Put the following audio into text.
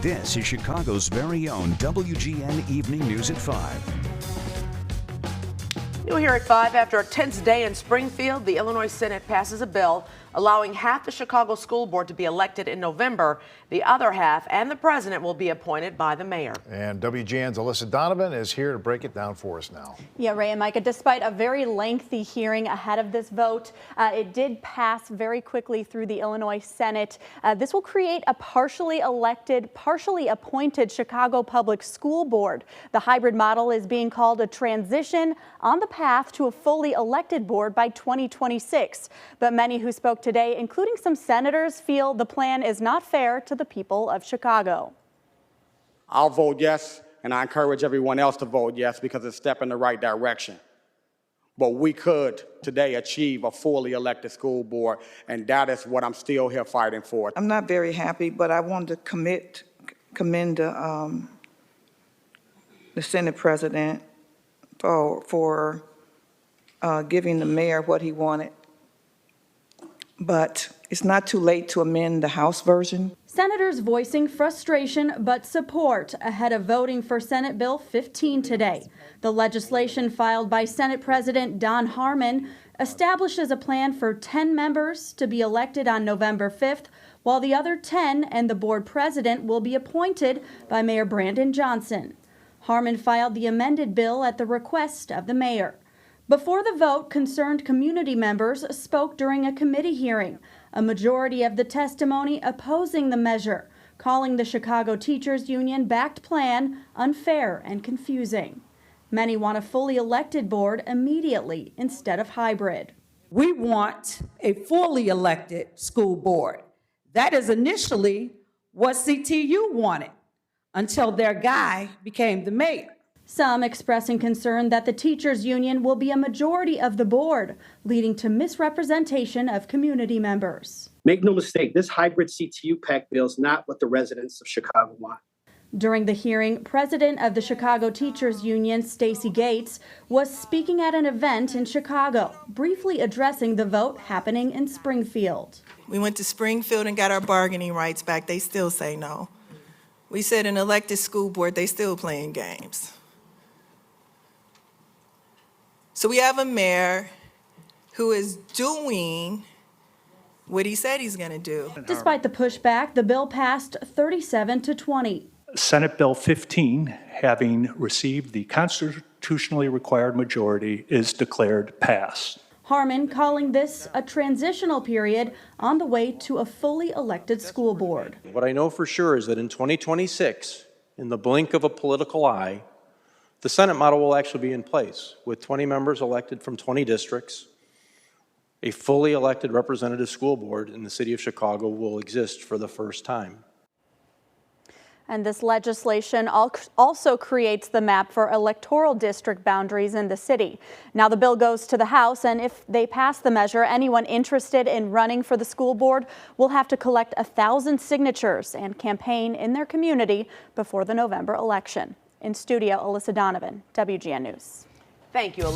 This is Chicago's very own WGN Evening News at 5. New here at 5. After a tense day in Springfield, the Illinois Senate passes a bill allowing half the Chicago School Board to be elected in November. The other half and the president will be appointed by the mayor. And WGN's Alyssa Donovan is here to break it down for us now. Yeah, Ray and Micah, despite a very lengthy hearing ahead of this vote, it did pass very quickly through the Illinois Senate. This will create a partially elected, partially appointed Chicago Public School Board. The hybrid model is being called a transition on the path to a fully elected board by 2026. But many who spoke today, including some senators, feel the plan is not fair to the people of Chicago. I'll vote yes, and I encourage everyone else to vote yes because it's a step in the right direction. But we could today achieve a fully elected school board, and that is what I'm still here fighting for. I'm not very happy, but I wanted to commend the Senate president for giving the mayor what he wanted. But it's not too late to amend the House version. Senators voicing frustration but support ahead of voting for Senate Bill 15 today. The legislation filed by Senate President Don Harmon establishes a plan for 10 members to be elected on November 5th, while the other 10 and the board president will be appointed by Mayor Brandon Johnson. Harmon filed the amended bill at the request of the mayor. Before the vote, concerned community members spoke during a committee hearing. A majority of the testimony opposing the measure, calling the Chicago Teachers Union-backed plan unfair and confusing. Many want a fully elected board immediately instead of hybrid. We want a fully elected school board. That is initially what CTU wanted until their guy became the mayor. Some expressing concern that the teachers union will be a majority of the board, leading to misrepresentation of community members. Make no mistake, this hybrid CTU-PAC bill is not what the residents of Chicago want. During the hearing, President of the Chicago Teachers Union, Stacey Gates, was speaking at an event in Chicago, briefly addressing the vote happening in Springfield. We went to Springfield and got our bargaining rights back. They still say no. We said an elected school board, they still playing games. So we have a mayor who is doing what he said he's going to do. Despite the pushback, the bill passed 37-20. Senate Bill 15, having received the constitutionally required majority, is declared passed. Harmon calling this a transitional period on the way to a fully elected school board. What I know for sure is that in 2026, in the blink of a political eye, the Senate model will actually be in place with 20 members elected from 20 districts. A fully elected representative school board in the city of Chicago will exist for the first time. And this legislation also creates the map for electoral district boundaries in the city. Now the bill goes to the House, and if they pass the measure, anyone interested in running for the school board will have to collect 1,000 signatures and campaign in their community before the November election. In studio, Alyssa Donovan, WGN News. Thank you, Alyssa.